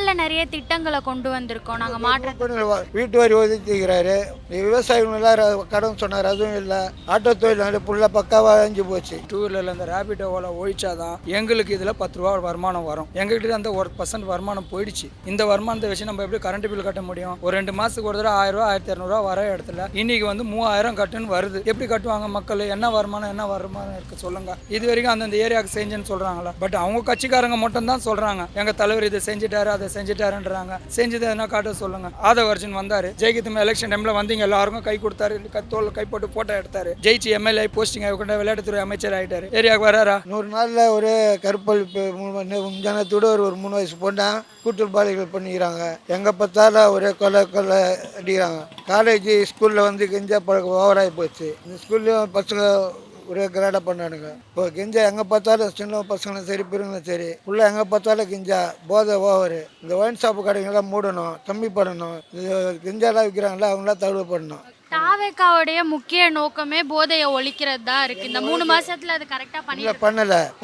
நாள்ல நிறைய திட்டங்களை கொண்டு வந்திருக்கோம் நாங்க வீட்டு வரி ஒதுக்கிக்கிறாரு. விவசாயிகள் எல்லாரும் கடன் சொன்னார், அதுவும் இல்லை. ஆட்டோ தொழில் ஃபுல்லாக பக்காவாக அழிஞ்சு போச்சு. டூ வீலரில் இந்த ரேபிடோ ஓலா ஒழிச்சாதான் எங்களுக்கு இதில் 10 ரூபா வருமானம் வரும். எங்ககிட்ட அந்த 1% வருமானம் போயிடுச்சு. இந்த வருமானத்தை வச்சு நம்ம எப்படி கரண்ட் பில் கட்ட முடியும்? ஒரு 2 மாதத்துக்கு ஒரு தடவை 1000 ரூபா 1200 வர இடத்துல இன்னைக்கு 3000 கட்டுன்னு வருது. எப்படி கட்டுவாங்க மக்கள்? என்ன வருமானம் இருக்கு சொல்லுங்க. இது வரைக்கும் அந்தந்த ஏரியாவுக்கு செஞ்சேன்னு சொல்றாங்களா? பட் அவங்க கட்சிக்காரங்க மட்டும் தான் சொல்றாங்க, எங்க தலைவர் இதை செஞ்சுட்டாரு அதை செஞ்சுட்டாருன்றாங்க. செஞ்சது என்ன காட்ட சொல்லுங்க. ஆதவ அர்ஜுன் வந்தாரு, ஜெயிக்கித்து எலெக்ஷன் டைம்ல வந்தீங்க, எல்லாருக்கும் கை கொடுத்தாரு, தோல் கை போட்டு போட்டோ எடுத்தாரு, ஜெயிச்சு எம்எல்ஏ போஸ்டிங் விளையாட்டுத்துறை அமைச்சர் ஆயிட்டாரு. ஏரியாவுக்கு வராரா? 100 நாளில் ஒரு கருப்பழிப்பு ஜனத்தோட ஒரு 3 வயசு பொண்ணா கூட்டுப்பாளைகள் பண்ணிக்கிறாங்க. எங்கே பார்த்தாலும் ஒரே கொலை அடிக்கிறாங்க. காலேஜ் ஸ்கூலில் கெஞ்சா பழக்கம் ஓவராகி போச்சு. இந்த ஸ்கூல்லையும் பசங்க ஒரே கிராடாக பண்ணானுங்க. இப்போ கெஞ்சா எங்கே பார்த்தாலும் சின்ன பசங்களும் சரி பெருங்களும் சரி உள்ள எங்கே பார்த்தாலும் கெஞ்சா போதை ஓவரு. இந்த ஒயின் ஷாப்பு கடைங்கெல்லாம் மூடணும், கம்மி பண்ணணும். இது கெஞ்சாலாம் விற்கிறாங்களா அவங்களாம் தடுவு பண்ணணும். தாவேக்காவுடைய முக்கிய நோக்கமே போதையை ஒழிக்கிறது தான் இருக்கு. இந்த 3 மாசத்துல அது கரெக்டா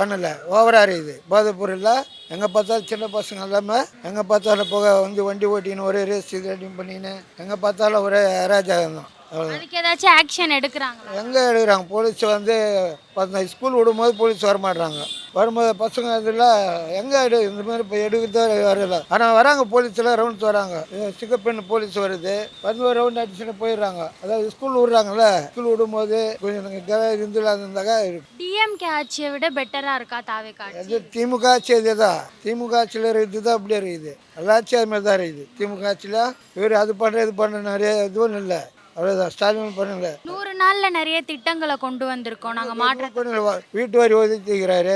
பண்ணல ஓவராக இருக்குது. போதை பொருள் எங்கே பார்த்தாலும் சின்ன பசங்க இல்லாமல் எங்கே பார்த்தாலும் போக வண்டி ஓட்டின்னு ஒரே ரேஸ் ரெடி பண்ணின்னு எங்கே பார்த்தாலும் ஒரே அராஜகம் தான். அதுக்கு ஏதாச்சும் ஆக்ஷன் எடுக்கிறாங்க? எங்கே எடுக்கிறாங்க? போலீஸ் ஸ்கூல் விடும்போது போலீஸ் வரமாட்டாங்க. வரும்போது பசங்க இதில் எங்கே இந்த மாதிரி இப்போ எடுக்கிறதே வரல. ஆனால் வராங்க போலீஸில் ரவுண்ட்ஸ் வராங்க. சிக்கப்பெண் போலீஸ் வருது, ஒரு ரவுண்ட் அடிச்சுன்னு போயிடுறாங்க. அதாவது ஸ்கூல் விடுறாங்கல்ல, ஸ்கூல் விடும்போது கொஞ்சம் இருந்தாக்கா இருக்கு. டிஎம்கே ஆட்சியை விட பெட்டராக இருக்கா தாவேக்கா? அது திமுக ஆட்சி இதுதான். திமுக ஆட்சியில் இருக்குது தான் அப்படியே இருக்குது. எல்லா ஆட்சியும் அது மாதிரி தான் இருக்குது. திமுக ஆட்சியில் இவர் அது பண்ணுற இது பண்ண நிறைய இதுவும் இல்லை. அவ்வளோதான். ஸ்டாலின் பண்ணல. 100 நாள்ல நிறைய திட்டங்களை கொண்டு வந்திருக்கோம் நாங்கள் வீட்டு வரி ஒதுக்கிக்கிறாரு.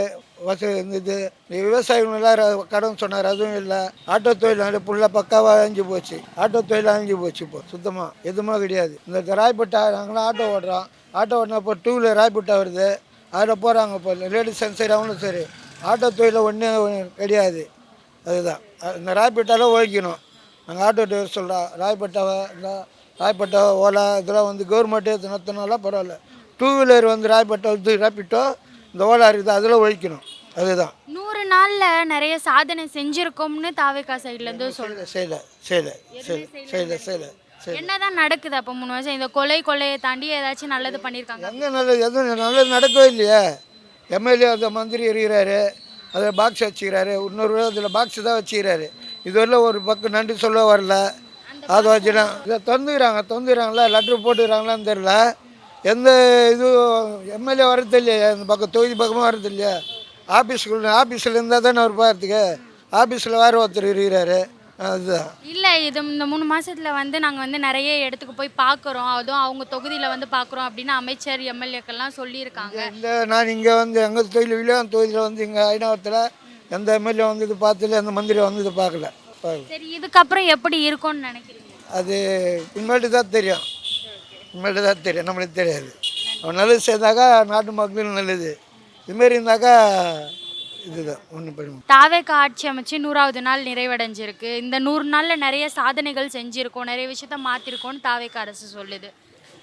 இது விவசாயிகள் எல்லாரும் கடன் சொன்னார், அதுவும் இல்லை. ஆட்டோ தொழில் ஃபுல்லாக பக்காவாக அழிஞ்சு போச்சு. ஆட்டோ தொழில் அழிஞ்சு போச்சு. இப்போ சுத்தமாக எதுவுமே கிடையாது. இந்த ராய்பட்டா நாங்களாம் ஆட்டோ ஓடுறோம். ஆட்டோ ஓடினா இப்போ 2 வீலர் ராய்பட்டா வருது, அதில் போகிறாங்க. இப்போ லேடிஸ் சரி அவங்களும் சரி ஆட்டோ தொழில் ஒன்றும் கிடையாது. அதுதான் இந்த ராய்பட்டாவில் ஒழிக்கணும். நாங்கள் ஆட்டோ டிரைவர் சொல்கிறோம், ராய்பட்டா ஓலா இதெல்லாம் கவர்மெண்ட்டே நடத்தினாலாம் பரவாயில்ல. 2 வீலர் ராய்பட்டா ராப்பிட்டோ இந்த ஓலா இருக்குது, அதில் ஒழிக்கணும். அதுதான் 100 நாள்ல நிறைய சாதனை செஞ்சிருக்கோம்னு தாவேக்கா சைட்ல இருந்து செய்யல. என்னதான் நடக்குது அப்போ 3 வருஷம்? இந்த கொள்ளையை தாண்டி ஏதாச்சும் நல்லது பண்ணியிருக்காங்க? எங்கே நல்லது? எதுவும் நல்லது நடக்கவே இல்லையே. எம்எல்ஏ அந்த மந்திரி இருக்கிறாரு, அதில் பாக்ஸ் வச்சுக்கிறாரு. இன்னொரு அதில் பாக்ஸ் தான் வச்சுக்கிறாரு. இதுவரையில் ஒரு பக்கம் நன்றி சொல்ல வரல. அது வச்சுனா இதை தொந்துக்கிறாங்களா லெட்ரு போட்டுக்கிறாங்களான்னு தெரில. எந்த இதுவும் எம்எல்ஏ வரது இல்லையா, இந்த பக்கம் தொகுதி பக்கமாக வரது இல்லையா. ஆஃபீஸில் இருந்தால் தானே அவர் பார்த்துக்க. ஆஃபீஸில் வேறு ஒருத்தர் இருக்கிறாரு. அதுதான் இல்லை. இது இந்த 3 மாசத்துல நாங்கள் நிறைய இடத்துக்கு போய் பார்க்குறோம், அதுவும் அவங்க தொகுதியில் பார்க்குறோம் அப்படின்னு அமைச்சர் எம்எல்ஏக்கெல்லாம் சொல்லியிருக்காங்க. இந்த நான் இங்கே எங்கள் தொகுதியில் இங்கே ஐநாவரத்தில் எந்த எம்எல்ஏ இது பார்த்தல, எந்த மந்திரி இது பார்க்கல. சரி, இதுக்கப்புறம் எப்படி இருக்கும்னு நினைக்கிறீங்க? அது இனிமேட்டு தான் தெரியும். நம்மளுக்கு தெரியாது. அவன் நல்லது செய்தாக்கா நாட்டு மக்களுக்கு நல்லது. இதுமாரி இருந்தாக்கா இதுதான் ஒன்றும் பண்ண. தாவேக்கா ஆட்சி அமைச்சு 100வது நாள் நிறைவடைஞ்சிருக்கு. இந்த 100 நாளில் நிறைய சாதனைகள் செஞ்சுருக்கோம், நிறைய விஷயத்த மாற்றிருக்கோன்னு தாவேக்கா அரசு சொல்லுது.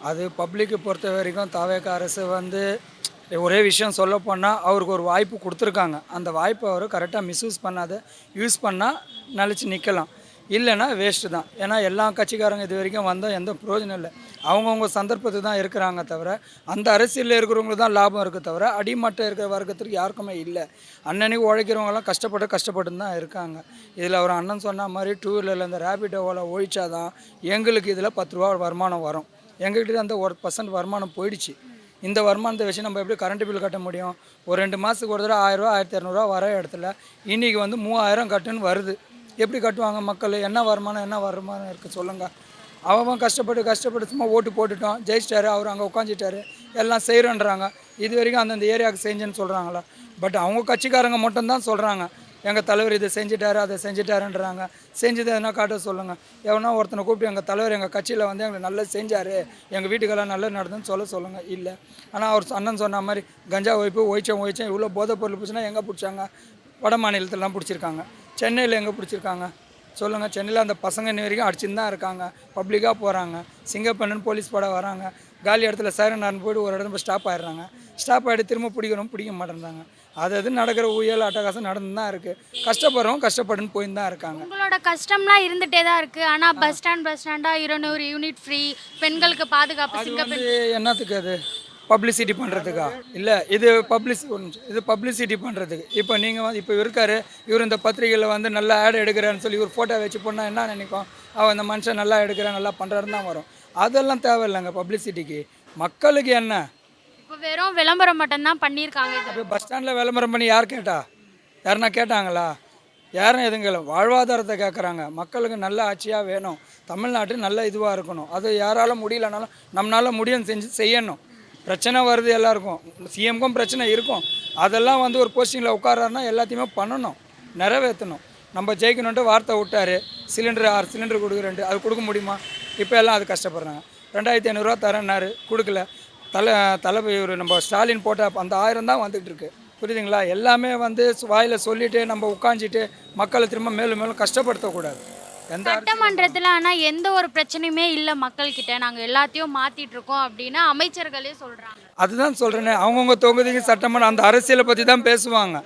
அது பப்ளிக்கை பொறுத்த வரைக்கும் தாவேக்கா அரசு ஒரே விஷயம் சொல்ல போனால் அவருக்கு ஒரு வாய்ப்பு கொடுத்துருக்காங்க. அந்த வாய்ப்பை அவர் கரெக்டாக மிஸ்யூஸ் பண்ணாத யூஸ் பண்ணால் நினச்சி நிற்கலாம், இல்லைன்னா வேஸ்ட்டு தான். ஏன்னா எல்லா கட்சிக்காரங்க இது வரைக்கும் வந்தால் எந்த பிரயோஜனம் இல்லை. அவங்கவுங்க சந்தர்ப்பத்துக்கு தான் இருக்கிறாங்க தவிர அந்த அரசியலில் இருக்கிறவங்களுக்கு தான் லாபம் இருக்குது தவிர அடிமட்டம் இருக்கிற வர்க்கத்துக்கு யாருக்குமே இல்லை. அன்னன்னைக்கு உழைக்கிறவங்களாம் கஷ்டப்பட்டு தான் இருக்காங்க. இதில் அவர் அண்ணன் சொன்ன மாதிரி 2 வீலரில் இந்த ரேபிடோ ஓலா ஒழிச்சாதான் எங்களுக்கு இதில் 10 ரூபா வருமானம் வரும். எங்ககிட்ட அந்த 1% வருமானம் போயிடுச்சு. இந்த வருமானத்தை வச்சு நம்ம எப்படி கரண்ட் பில் கட்ட முடியும்? ஒரு 2 மாதத்துக்கு ஒரு தடவை 1000 ரூபா 1200 வர இடத்துல இன்றைக்கி 3000 கட்டுன்னு வருது. எப்படி கட்டுவாங்க மக்கள்? என்ன வருமானம் இருக்குது சொல்லுங்கள். அவன் கஷ்டப்பட்டு சும்மா ஓட்டு போட்டுட்டோம், ஜெயிச்சிட்டாரு, அவர் அங்கே உட்காந்துட்டாரு, எல்லாம் செய்கிறேன்றாங்க. இது வரைக்கும் அந்தந்த ஏரியாவுக்கு செஞ்சேன்னு சொல்கிறாங்களா? பட் அவங்க கட்சிக்காரங்க மட்டும்தான் சொல்கிறாங்க, எங்கள் தலைவர் இதை செஞ்சுட்டாரு அதை செஞ்சுட்டாருன்றாங்க. செஞ்சது எதனா காட்ட சொல்லுங்கள். எவனா ஒருத்தனை கூப்பிட்டு எங்கள் தலைவர் எங்கள் கட்சியில் எங்களுக்கு நல்லது செஞ்சார், எங்கள் வீட்டுக்கெல்லாம் நல்லது நடந்துன்னு சொல்லுங்கள். இல்லை. ஆனால் அவர் அண்ணன் சொன்ன மாதிரி கஞ்சா ஒழிச்சேன் இவ்வளோ போதை பொருள் பிடிச்சினா எங்கே பிடிச்சாங்க? வட மாநிலத்திலலாம் பிடிச்சிருக்காங்க. சென்னையில் எங்கே பிடிச்சிருக்காங்க சொல்லுங்கள். சென்னையில் அந்த பசங்க இன்ன வரைக்கும் அடிச்சுன்னு தான் இருக்காங்க. பப்ளிக்காக போகிறாங்க, சிங்கப்பெண்ணன் போலீஸ் படம் வராங்க, காலி இடத்துல சைரன் ஹார்ன் போய்ட்டு ஒரு இடத்துல ஸ்டாப் ஆயிடுறாங்க. ஸ்டாப் ஆகிட்டு திரும்ப பிடிக்க மாட்டேன்றாங்க. அது நடக்கிற உயல் அட்டகாசம் நடந்து தான் இருக்குது. கஷ்டப்படுறோம் கஷ்டப்படுன்னு போயின்னு தான் இருக்காங்க. உங்களோட கஷ்டம்லாம் இருந்துகிட்டே தான் இருக்குது. ஆனால் பஸ் ஸ்டாண்டாக 200 யூனிட் ஃப்ரீ, பெண்களுக்கு பாதுகாப்பு, அது சிங்கப்பெண். என்னத்துக்கு அது பப்ளிசிட்டி பண்ணுறதுக்கா? இல்லை, இது பப்ளிசிட்டி பண்ணுறதுக்கு. இப்போ நீங்கள் வந்து இப்போ இருக்காரு, இவர் இந்த பத்திரிகையில் வந்து நல்லா ஆட் எடுக்கிறான்னு சொல்லி இவர் ஃபோட்டோ வச்சு போனால் என்ன நினைக்கும்? அவன் இந்த மனுஷன் நல்லா எடுக்கிறான் நல்லா பண்ணுறாருன்னு தான் வரும். அதெல்லாம் தேவையில்லைங்க பப்ளிசிட்டிக்கு. மக்களுக்கு என்ன? இப்போ வெறும் விளம்பரம் மட்டும்தான் பண்ணியிருக்காங்க. இது இப்போ பஸ் ஸ்டாண்டில் விளம்பரம் பண்ணி யார் கேட்டா? யாருன்னா கேட்டாங்களா? யாரும் எதுவும் கேட்கல. வாழ்வாதாரத்தை கேட்குறாங்க. மக்களுக்கு நல்ல ஆட்சியாக வேணும், தமிழ்நாட்டு நல்ல இதுவாக இருக்கணும். அது யாரால முடியலனாலும் நம்மளால் முடியும் செய்யணும். பிரச்சனை வருது எல்லாருக்கும், சிஎம்க்கும் பிரச்சனை இருக்கும். அதெல்லாம் வந்து ஒரு போஸ்டிங்கில் உட்காராருன்னா எல்லாத்தையுமே பண்ணணும், நிறைவேற்றணும். நம்ம ஜெயிக்கணுன்ட்டு வார்த்தை விட்டார், சிலிண்டர் 6 சிலிண்டர் கொடுக்குறேன்ட்டு. அது கொடுக்க முடியுமா? இப்போ எல்லாம் அது கஷ்டப்படுறாங்க. 2500 தரேன்னாரு, கொடுக்கல. தலைமை ஒரு நம்ம ஸ்டாலின் போட்ட அந்த 1000 தான் வந்துகிட்டு இருக்கு. புரியுதுங்களா? எல்லாமே வந்து வாயில் சொல்லிவிட்டு நம்ம உட்காந்துட்டு மக்களை திரும்ப மேலும் மேலும் கஷ்டப்படுத்தக்கூடாது. சட்டமன்றத்தில் ஆனால் எந்த ஒரு பிரச்சனையுமே இல்லை மக்கள்கிட்ட, நாங்கள் எல்லாத்தையும் மாற்றிட்டு இருக்கோம் அப்படின்னு அமைச்சர்களே சொல்கிறாங்க. அதுதான் சொல்கிறேனே, அவங்கவுங்க தொகுதிக்கு சட்டமன்றம் அந்த அரசியலை பற்றி தான் பேசுவாங்க.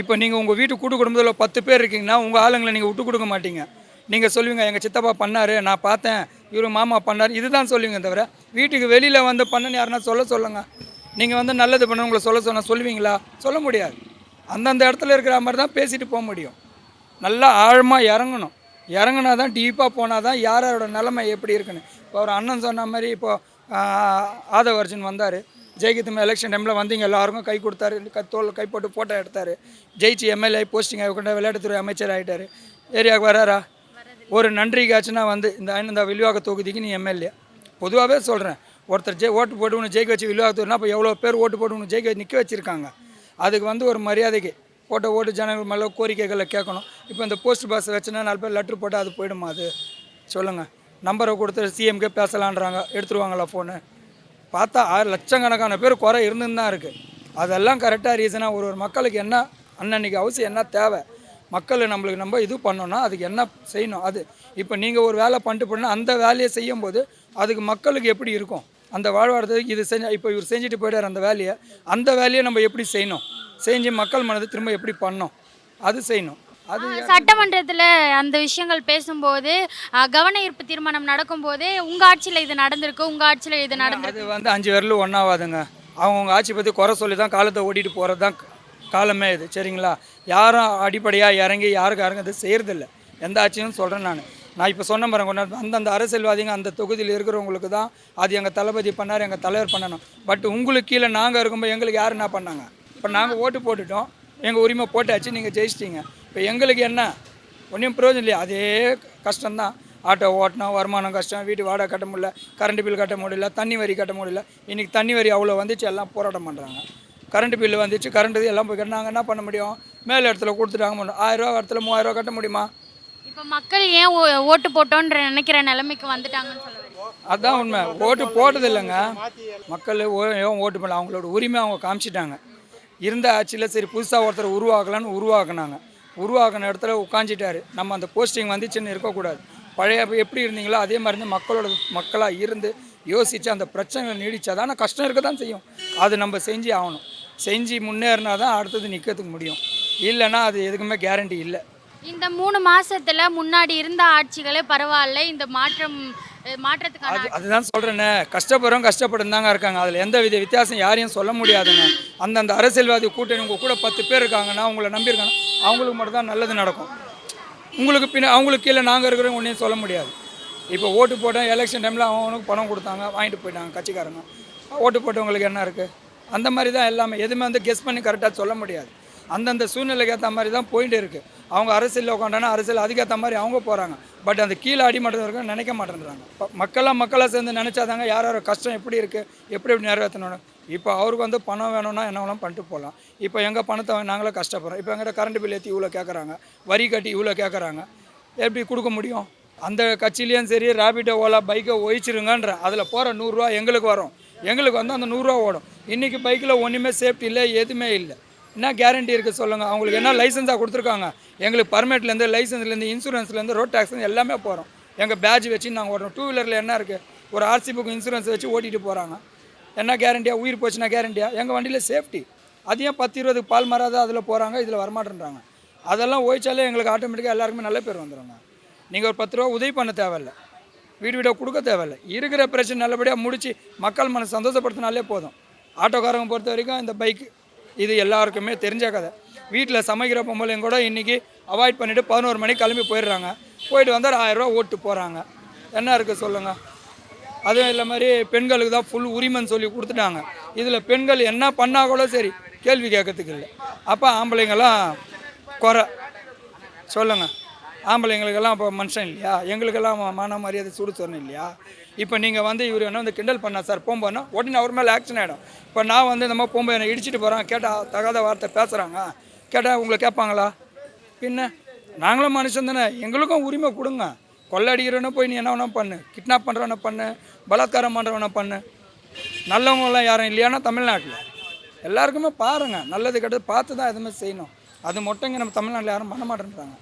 இப்போ நீங்கள் உங்கள் வீட்டு கூட்டு குடும்பத்தில் 10 பேர் இருக்கீங்கன்னா உங்கள் ஆளுங்களை நீங்கள் விட்டு கொடுக்க மாட்டீங்க. நீங்கள் சொல்லுவீங்க எங்கள் சித்தப்பா பண்ணார், நான் பார்த்தேன், இவர் மாமா பண்ணார், இதுதான் சொல்லுவீங்க தவிர வீட்டுக்கு வெளியில் வந்து பண்ணுன்னு யாருன்னா சொல்லுங்கள். நீங்கள் வந்து நல்லது பண்ண உங்களை சொல்லுவீங்களா? சொல்ல முடியாது. அந்தந்த இடத்துல இருக்கிற மாதிரி தான் பேசிட்டு போக முடியும். நல்லா ஆழமாக இறங்கணும். இறங்கினா தான் டீப்பாக போனால் தான் யாரோட நிலைமை எப்படி இருக்குன்னு. இப்போ ஒரு அண்ணன் சொன்ன மாதிரி இப்போது ஆதவ அர்ஜுன் வந்தார், ஜெயிக்கிறதுமே எலெக்ஷன் டைமில் வந்தீங்க, எல்லாருக்கும் கை கொடுத்தாரு, தோல் கை போட்டு ஃபோட்டோ எடுத்தார். ஜெயிச்சு எம்எல்ஏ போஸ்டிங் ஆகிக்கொண்ட விளையாட்டுத்துறை அமைச்சர் ஆகிட்டார். ஏரியாவுக்கு வராரா? ஒரு நன்றிக்காச்சுன்னா வந்து இந்த வில்லிவாக்க தொகுதிக்கு நீ எம்எல்ஏ. பொதுவாகவே சொல்கிறேன், ஒருத்தர் ஓட்டு போட்டு ஒன்று ஜெயிக்க வச்சு வில்லிவாக்கத்துறைனா இப்போ எவ்வளோ பேர் ஓட்டு போட்டு ஒன்று ஜெயிக்க நிற்க வச்சுருக்காங்க. அதுக்கு வந்து ஒரு மரியாதைக்கு போட்ட ஓட்டு ஜனங்கள் மேலே கோரிக்கைகளை கேட்கணும். இப்போ இந்த போஸ்ட் பாஸ் வச்சுன்னா 4 பேர் லெட்ரு போட்டால் அது போயிடுமா? அது சொல்லுங்கள். நம்பரை கொடுத்து சிஎம்கே பேசலான்றாங்க, எடுத்துருவாங்களா ஃபோனு? பார்த்தா 6 லட்சக்கணக்கான பேர் குறை இருந்துன்னு தான் இருக்குது. அதெல்லாம் கரெக்டாக ரீசனாக ஒரு மக்களுக்கு என்ன அன்னன்னைக்கு அவசியம் என்ன தேவை, மக்கள் நம்மளுக்கு நம்ம இது பண்ணோன்னா அதுக்கு என்ன செய்யணும். அது இப்போ நீங்கள் ஒரு வேலை பண்ணிட்டு போனால் அந்த வேலையை செய்யும்போது அதுக்கு மக்களுக்கு எப்படி இருக்கும்? அந்த வாழ்வாதாரத்துக்கு இது இப்போ இவர் செஞ்சுட்டு போய்டார் அந்த வேலையை நம்ம எப்படி செய்யணும், செஞ்சு மக்கள் மனதை திரும்ப எப்படி பண்ணோம், அது செய்யணும். அது சட்டமன்றத்தில் அந்த விஷயங்கள் பேசும்போது கவன ஈர்ப்பு தீர்மானம் நடக்கும்போதே உங்கள் ஆட்சியில் இது நடந்திருக்கு, உங்கள் ஆட்சியில் இது நடந்திருக்கு. அது வந்து 5 விரலும் ஒன்றாவாதுங்க. அவங்கவுங்க ஆட்சி பற்றி குறை சொல்லி தான் காலத்தை ஓட்டிகிட்டு போகிறது தான் காலமே இது. சரிங்களா? யாரும் அடிப்படையாக இறங்கி யாருக்கும் அது செய்கிறதில்ல. எந்த ஆட்சியும் சொல்கிறேன் நான் இப்போ சொன்ன பாருங்க, அந்தந்த அரசியல்வாதிங்க அந்த தொகுதியில் இருக்கிறவங்களுக்கு தான் அது எங்கள் தளபதி பண்ணார், எங்கள் தலைவர் பண்ணணும். பட் உங்களுக்கு கீழே நாங்கள் இருக்கும்போது எங்களுக்கு யார் என்ன பண்ணாங்க? இப்போ நாங்கள் ஓட்டு போட்டுட்டோம், எங்கள் உரிமை போட்டாச்சு, நீங்கள் ஜெயிச்சிட்டிங்க. இப்போ எங்களுக்கு என்ன ஒன்றும் பிரயோஜனம் இல்லையா? அதே கஷ்டம்தான். ஆட்டோ ஓட்டணும், வருமானம் கஷ்டம், வீட்டு வாடகை கட்ட முடியல, கரண்ட் பில் கட்ட முடியல, தண்ணி வரி கட்ட முடியல. இன்றைக்கி தண்ணி வரி அவ்வளோ வந்துச்சு, எல்லாம் போராட்டம் பண்ணுறாங்க. கரண்ட் பில்லு வந்துச்சு, கரண்ட்டு எல்லாம் போய் கட்டினாங்க. என்ன பண்ண முடியும்? மேல் இடத்துல கொடுத்துட்டாங்க. 1000 ரூபா இடத்துல 3000 கட்ட முடியுமா? இப்போ மக்கள் ஏன் ஓட்டு போட்டோன்ற நினைக்கிற நிலைமைக்கு வந்துட்டாங்கன்னு சொல்லுவாங்க. அதுதான் உண்மை. ஓட்டு போட்டது இல்லைங்க, மக்கள் ஏன் ஓட்டு பண்ணல, அவங்களோட உரிமை அவங்க காமிச்சிட்டாங்க. இருந்த ஆட்சியில் சரி புதுசாக ஒருத்தர் உருவாக்கலான்னு உருவாக்கின இடத்துல உட்காந்துட்டாரு. நம்ம அந்த போஸ்டிங் வந்துச்சுன்னு இருக்கக்கூடாது. பழைய எப்படி இருந்தீங்களோ அதே மாதிரி இருந்து மக்களாக இருந்து யோசித்து அந்த பிரச்சனைகளை நீடித்தா தான் கஷ்டம் இருக்க தான் செய்யும். அது நம்ம செஞ்சு ஆகணும். செஞ்சு முன்னேறினா தான் அடுத்தது நிற்கிறதுக்கு முடியும். இல்லைன்னா அது எதுக்குமே கேரண்டி இல்லை. இந்த 3 மாசத்துல முன்னாடி இருந்த ஆட்சிகளே பரவாயில்ல, இந்த மாற்றத்துக்கான அதுதான் சொல்கிறேன்னே, கஷ்டப்படும் தாங்க இருக்காங்க. அதில் எந்த வித்தியாசம் யாரையும் சொல்ல முடியாதுங்க. அந்தந்த அரசியல்வாதி கூட்டணி உங்கள் கூட 10 பேர் இருக்காங்கன்னா உங்களை நம்பியிருக்காங்க, அவங்களுக்கு மட்டும் தான் நல்லது நடக்கும். அவங்களுக்கு கீழே நாங்கள் இருக்கிறவங்க ஒன்றையும் சொல்ல முடியாது. இப்போ ஓட்டு போட்டேன் எலெக்ஷன் டைமில் அவனுக்கு பணம் கொடுத்தாங்க, வாங்கிட்டு போயிட்டாங்க கட்சிக்காரங்க. ஓட்டு போட்டவங்களுக்கு என்ன இருக்குது? அந்த மாதிரி தான் எல்லாமே. எதுவுமே வந்து கெஸ் பண்ணி கரெக்டாக சொல்ல முடியாது. அந்தந்த சூழ்நிலைக்கு ஏற்ற மாதிரி தான் போயிட்டு இருக்குது. அவங்க அரசியலில் உட்காண்டானா அரசியல் அதுக்கேற்ற மாதிரி அவங்க போகிறாங்க. பட் அந்த கீழே அடிமட்டம் இருக்க நினைக்க மாட்டேன்றாங்க. மக்களாக சேர்ந்து நினச்சாதாங்க யார் கஷ்டம் எப்படி இருக்குது, எப்படி நிறைவேற்றணும். இப்போ அவருக்கு வந்து பணம் வேணும்னா என்ன வேணாலும் பண்ணிட்டு போகலாம். இப்போ எங்கள் பணத்தை நாங்களே கஷ்டப்படுறோம். இப்போ எங்கிட்ட கரண்ட் பில் ஏற்றி இவ்வளோ கேட்குறாங்க, வரி கட்டி இவ்வளோ கேட்குறாங்க, எப்படி கொடுக்க முடியும்? அந்த கட்சியிலையும் சரி ரேபிடோ ஓலா பைக்கை ஒழிச்சிருங்கன்ற அதில் போகிற 100 ரூபா எங்களுக்கு வரும். எங்களுக்கு வந்து அந்த 100 ரூபா ஓடும். இன்றைக்கி பைக்கில் ஒன்றுமே சேஃப்டி இல்லை, எதுவுமே இல்லை. என்ன கேரண்டி இருக்குது சொல்லுங்கள்? அவங்களுக்கு என்ன லைசன்ஸாக கொடுத்துருக்காங்க? எங்களுக்கு பர்மிட்லேருந்து லைசன்ஸ்லேருந்து இன்சூரன்ஸ்லேருந்து ரோட் டேக்ஸ்லேருந்து எல்லாமே போகிறோம். எங்கள் பேட்ச் வச்சு நாங்கள் ஓடுறோம். 2 வீலரில் என்ன இருக்குது? ஒரு ஆர்சி புக் இன்சூரன்ஸ் வச்சு ஓட்டிகிட்டு போகிறாங்க. என்ன கேரண்டியா? உயிர் போச்சுன்னா கேரண்டியா? எங்கள் வண்டியில் சேஃப்டி. அது ஏன் 10-20 பால் மாறாத அதில் போகிறாங்க, இதில் வரமாட்டேன்றாங்க. அதெல்லாம் ஓய்ச்சாலே எங்களுக்கு ஆட்டோமேட்டிக்காக எல்லாருக்குமே நல்ல பேர் வந்துடுங்க. நீங்கள் ஒரு 10 ரூபா உதவி பண்ண தேவையில்ல, வீடு வீடாக கொடுக்க தேவையில்லை. இருக்கிற பிரச்சனை நல்லபடியாக முடித்து மக்கள் மனசு சந்தோஷப்படுத்தினாலே போதும். ஆட்டோக்காரங்க பொறுத்த வரைக்கும் இந்த பைக்கு இது எல்லாருக்குமே தெரிஞ்ச கதை. வீட்டில் சமைக்கிற பொம்பளைங்க கூட இன்றைக்கி அவாய்ட் பண்ணிவிட்டு 11 மணிக்கு கிளம்பி போயிடுறாங்க. போயிட்டு வந்தால் 1000 ரூபா ஓட்டு போகிறாங்க. என்ன இருக்குது சொல்லுங்கள்? அதுவும் இல்லை மாதிரி பெண்களுக்கு தான் ஃபுல் உரிமைன்னு சொல்லி கொடுத்துட்டாங்க. இதில் பெண்கள் என்ன பண்ணால் கூட சரி கேள்வி கேட்கறதுக்கு இல்லை. அப்போ ஆம்பளைங்கெல்லாம் குறை சொல்லுங்கள். ஆம்பளைங்களுக்கெல்லாம் இப்போ மனுஷன் இல்லையா? எங்களுக்கெல்லாம் மான மரியாதை சூடு சொன்னேன் இல்லையா? இப்போ நீங்கள் வந்து இவர் என்ன வந்து கிண்டல் பண்ணா சார் போம்போன்னா உடனே அவர் மேலே ஆக்ஷன் ஆகிடும். இப்போ நான் வந்து இந்த மாதிரி போகும்போது என்னை இடிச்சிட்டு போகிறேன், கேட்டால் தகாத வார்த்தை பேசுகிறாங்க, கேட்டால் உங்களை கேட்பாங்களா? பின்ன நாங்களும் மனுஷன் தானே, எங்களுக்கும் உரிமை கொடுங்க. கொள்ளடிக்கிறவனை போய் நீ என்ன வேணா பண்ணு, கிட்னாப் பண்ணுறவனை பண்ணு, பலாத்காரம் பண்ணுறவனை பண்ணு. நல்லவங்களாம் யாரும் இல்லையானா தமிழ்நாட்டில் எல்லாருக்குமே பாருங்கள், நல்லது கெட்டது பார்த்து தான் எதுவுமே செய்யணும். அது மட்டும் இங்கே நம்ம தமிழ்நாட்டில் யாரும் பண்ண மாட்டேன்றாங்க.